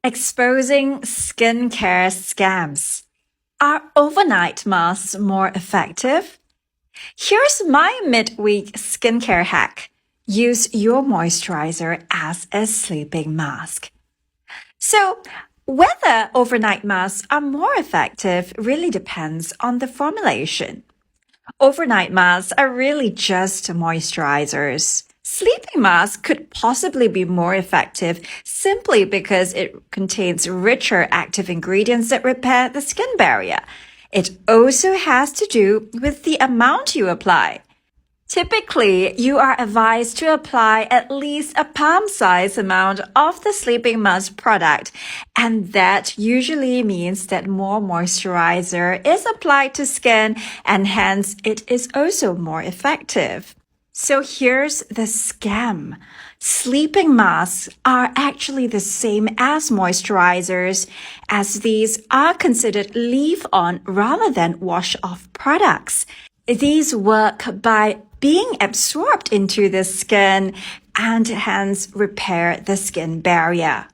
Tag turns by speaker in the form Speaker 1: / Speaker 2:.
Speaker 1: Exposing skincare scams. Are overnight masks more effective? Here's my midweek skincare hack. Use your moisturizer as a sleeping mask. So, whether overnight masks are more effective really depends on the formulation. Overnight masks are really just moisturizers. Sleeping masks could possibly be more effective simply because it contains richer active ingredients that repair the skin barrier. It also has to do with the amount you apply. Typically, you are advised to apply at least a palm-sized amount of the sleeping mask product, and that usually means that more moisturizer is applied to skin, and hence it is also more effective. So here's the scam. Sleeping masks are actually the same as moisturizers, as these are considered leave-on rather than wash-off products. These work by being absorbed into the skin and hence repair the skin barrier.